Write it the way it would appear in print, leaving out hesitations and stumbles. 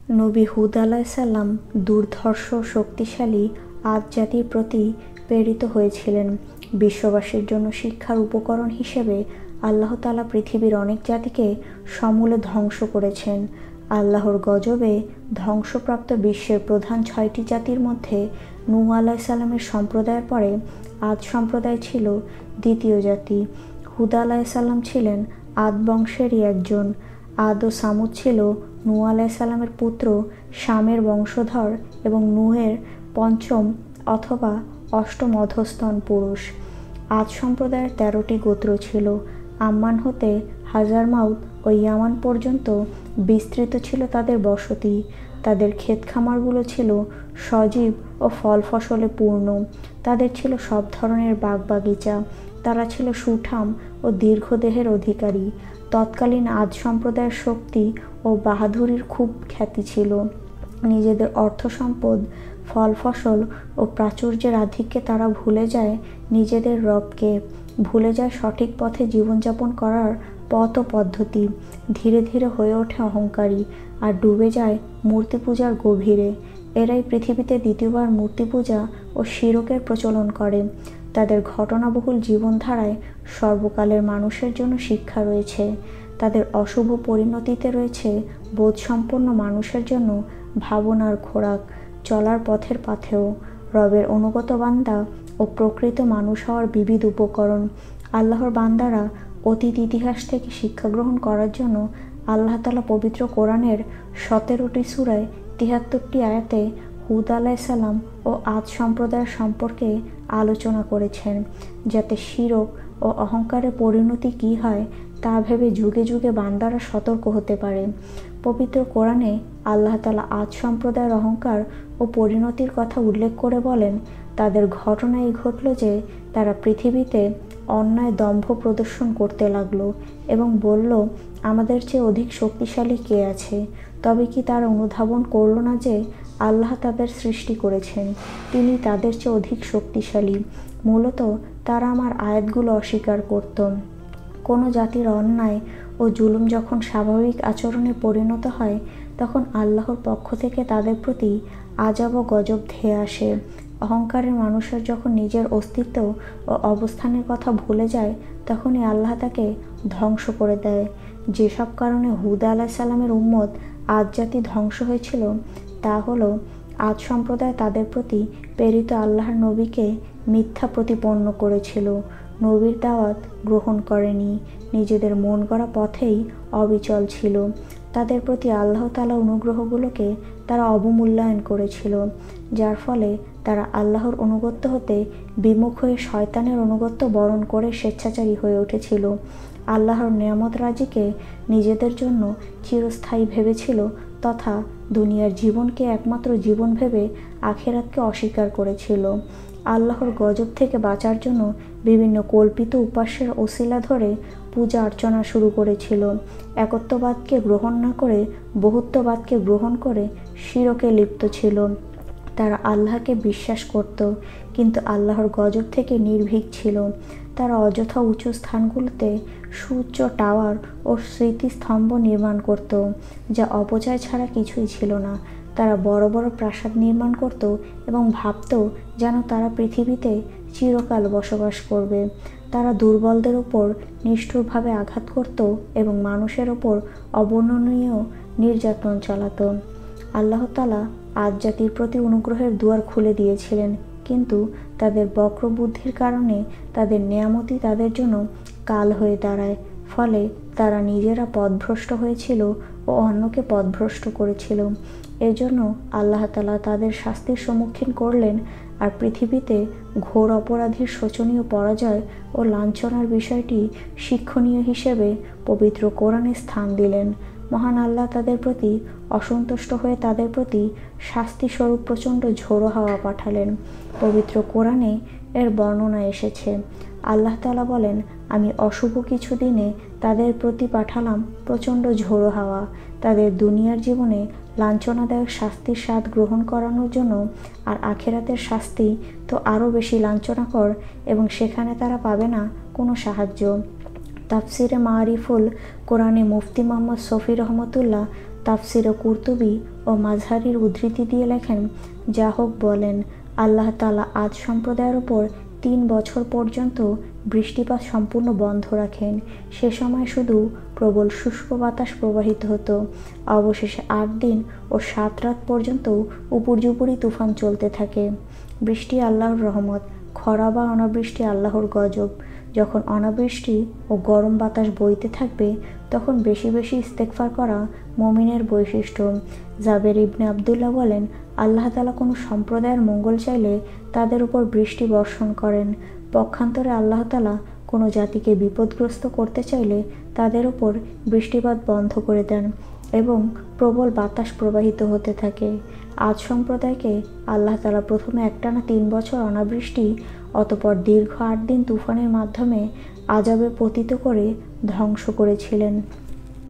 নবী হুদ আলাইসাল্লাম দুর্ধর্ষ শক্তিশালী আদ জাতির প্রতি প্রেরিত হয়েছিলেন। বিশ্ববাসীর জন্য শিক্ষার উপকরণ হিসেবে আল্লাহ তাআলা পৃথিবীর অনেক জাতিকে সমূলে ধ্বংস করেছেন। আল্লাহর গজবে ধ্বংসপ্রাপ্ত বিশ্বের প্রধান 6টি জাতির মধ্যে নূহ আলাইসাল্লামের সম্প্রদায়ের পরে আদ সম্প্রদায় ছিল দ্বিতীয় জাতি। হুদ আলাইসাল্লাম ছিলেন আদ বংশেরই একজন। আদ ও সামুদ ছিল নূহ আলাইসাল্লামের পুত্র শামের বংশধর এবং নূহের পঞ্চম অথবা অষ্টম অধস্তন পুরুষ। আদ সম্প্রদায়ের 13টি গোত্র ছিল। আম্মান হতে হাজারমাউত ও ইয়ামান পর্যন্ত বিস্তৃত ছিল তাদের বসতি। তাদের ক্ষেত খামারগুলো ছিল সজীব ও ফল ফসলে পূর্ণ। তাদের ছিল সব ধরনের বাগবাগিচা। তারা ছিল সুঠাম ও দীর্ঘদেহের অধিকারী। তৎকালীন আদ সম্প্রদায়ের শক্তি ও বাহাদুরির খুব খ্যাতি ছিল। নিজেদের অর্থ সম্পদ, ফল ফসল ও প্রাচুর্যের আধিক্যে তারা ভুলে যায় নিজেদের রবকে, ভুলে যায় সঠিক পথে জীবনযাপন করার পথ ও পদ্ধতি। ধীরে ধীরে হয়ে ওঠে অহংকারী আর ডুবে যায় মূর্তি পূজার গভীরে। এরাই পৃথিবীতে দ্বিতীয়বার মূর্তি পূজা ও শিরকের প্রচলন করে। তাদের ঘটনাবহুল জীবনধারায় সর্বকালের মানুষের জন্য শিক্ষা রয়েছে। তাদের অশুভ পরিণতিতে রয়েছে বোধসম্পন্ন মানুষের জন্য ভাবনার খোরাক, চলার পথের পাথেয়, রবের অনুগত বান্দা ও প্রকৃত মানুষ হওয়ার বিবিধ উপকরণ। আল্লাহর বান্দারা অতীত ইতিহাস থেকে শিক্ষা গ্রহণ করার জন্য আল্লাহ তাআলা পবিত্র কোরআনের 17টি সূরায় 73টি আয়াতে হুদ আলাইসাল্লাম ও আদ সম্প্রদায়ের সম্পর্কে আলোচনা করেছেন, যাতে শিরক ও অহংকারের পরিণতি কী হয় তা ভেবে যুগে যুগে বান্দারা সতর্ক হতে পারে। পবিত্র কোরআনে আল্লাহ তাআলা আদ সম্প্রদায়ের অহংকার ও পরিণতির কথা উল্লেখ করে বলেন, তাদের ঘটনা এই ঘটল যে তারা পৃথিবীতে অন্যায় দম্ভ প্রদর্শন করতে লাগলো এবং বলল, আমাদের চেয়ে অধিক শক্তিশালী কে আছে? তবে কি তারা অনুধাবন করল না যে আল্লাহ তাদের সৃষ্টি করেছেন, তিনি তাদের চেয়ে অধিক শক্তিশালী। মূলত তারা আমার আয়াতগুলো অস্বীকার করত। কোনো জাতির অন্যায় ও জুলুম যখন স্বাভাবিক আচরণে পরিণত হয়, তখন আল্লাহর পক্ষ থেকে তাদের প্রতি আযাব ও গজব ধেয়ে আসে। অহংকারের মানুষের যখন নিজের অস্তিত্ব ও অবস্থানের কথা ভুলে যায়, তখনই আল্লাহ তাকে ধ্বংস করে দেয়। যেসব কারণে হুদ আলাইসাল্লামের উম্মত আদ জাতি ধ্বংস হয়েছিল তা হলো, আদ সম্প্রদায় তাদের প্রতি প্রেরিত আল্লাহর নবীকে মিথ্যা প্রতিপন্ন করেছিল, নবীর দাওয়াত গ্রহণ করেনি, নিজেদের মন গড়া পথেই অবিচল ছিল। তাদের প্রতি আল্লাহ তাআলা অনুগ্রহগুলোকে তারা অবমূল্যায়ন করেছিল, যার ফলে তারা আল্লাহর অনুগত্য হতে বিমুখ হয়ে শয়তানের অনুগত্য বরণ করে স্বেচ্ছাচারী হয়ে উঠেছিল। আল্লাহর নেয়ামত রাজিকে নিজেদের জন্য চিরস্থায়ী ভেবেছিল তথা দুনিয়ার জীবনকে একমাত্র জীবন ভেবে আখিরাতকে অস্বীকার করেছিল। আল্লাহর গজব থেকে বাঁচার জন্য বিভিন্ন কল্পিত উপাস্যের ওসিলা ধরে পূজা অর্চনা শুরু করেছিল। একত্ববাদকে গ্রহণ না করে বহুত্ববাদকে গ্রহণ করে শিরকে লিপ্ত ছিল। তারা আল্লাহকে বিশ্বাস করত, কিন্তু আল্লাহর গজব থেকে নির্ভীক ছিল। তারা অযথা উঁচু স্থানগুলোতে সুউচ্চ টাওয়ার ও স্মৃতিস্তম্ভ নির্মাণ করত, যা অপচয় ছাড়া কিছুই ছিল না। তারা বড় বড় প্রাসাদ নির্মাণ করত এবং ভাবত যেন তারা পৃথিবীতে চিরকাল বসবাস করবে। তারা দুর্বলদের ওপর নিষ্ঠুরভাবে আঘাত করত এবং মানুষের ওপর অবর্ণনীয় নির্যাতন চালাত। আল্লাহ তাআলা আদ জাতির প্রতি অনুগ্রহের দুয়ার খুলে দিয়েছিলেন, কিন্তু তাদের বক্র বুদ্ধির কারণে তাদের নেয়ামতই তাদের জন্য কাল হয়ে দাঁড়ায়। ফলে তারা নিজেরা পথভ্রষ্ট হয়েছিল ও অন্যকে পথভ্রষ্ট করেছিল। এজন্য আল্লাহ তাআলা তাদের শাস্তির সম্মুখীন করলেন আর পৃথিবীতে ঘোর অপরাধীর শোচনীয় পরাজয় ও লাঞ্ছনার বিষয়টি শিক্ষণীয় হিসেবে পবিত্র কোরআনে স্থান দিলেন। মহান আল্লাহ তাদের প্রতি অসন্তুষ্ট হয়ে তাদের প্রতি শাস্তিস্বরূপ প্রচণ্ড ঝোড়ো হাওয়া পাঠালেন। পবিত্র কোরআনে এর বর্ণনা এসেছে। আল্লাহ তাআলা বলেন, আমি অশুভ কিছু দিনে তাদের প্রতি পাঠালাম প্রচণ্ড ঝোড়ো হাওয়া, তাদের দুনিয়ার জীবনে লাঞ্ছনাদায়ক শাস্তির স্বাদ গ্রহণ করানোর জন্য, আর আখিরাতের শাস্তি তো আরও বেশি লাঞ্ছনাকর এবং সেখানে তারা পাবে না কোনো সাহায্য। তাফসিরে মারিফুল কোরআনে মুফতি মোহাম্মদ শফি রহমতুল্লাহ তাফসিরে কুরতুবী ও মাঝহারির উদ্ধৃতি দিয়ে লেখেন, যা হোক বলেন, আল্লাহ তাআলা আদ সম্প্রদায়ের ওপর 3 বছর পর্যন্ত বৃষ্টিপাত সম্পূর্ণ বন্ধ রাখেন। সে সময় শুধু প্রবল শুষ্ক বাতাস প্রবাহিত হতো। অবশেষে 8 দিন ও 7 রাত পর্যন্ত উপর্যুপরি তুফান চলতে থাকে। বৃষ্টি আল্লাহর রহমত, খরা বা অনাবৃষ্টি আল্লাহর গজব। যখন অনাবৃষ্টি ও গরম বাতাস বইতে থাকবে, তখন বেশি বেশি ইস্তেগফার করা মুমিনের বৈশিষ্ট্য। জাবের ইবনে আবদুল্লাহ বলেন, আল্লাহ তাআলা কোনো সম্প্রদায়ের মঙ্গল চাইলে তাদের উপর বৃষ্টি বর্ষণ করেন। পক্ষান্তরে আল্লাহ তাআলা কোনো জাতিকে বিপদগ্রস্ত করতে চাইলে তাদের উপর বৃষ্টিপাত বন্ধ করে দেন এবং প্রবল বাতাস প্রবাহিত হতে থাকে। আদ সম্প্রদায়কে আল্লাহ তাআলা প্রথমে একটানা 3 বছর অনাবৃষ্টি, অতঃপর দীর্ঘ 8 দিন তুফানের মাধ্যমে আযাবে পতিত করে ধ্বংস করেছিলেন।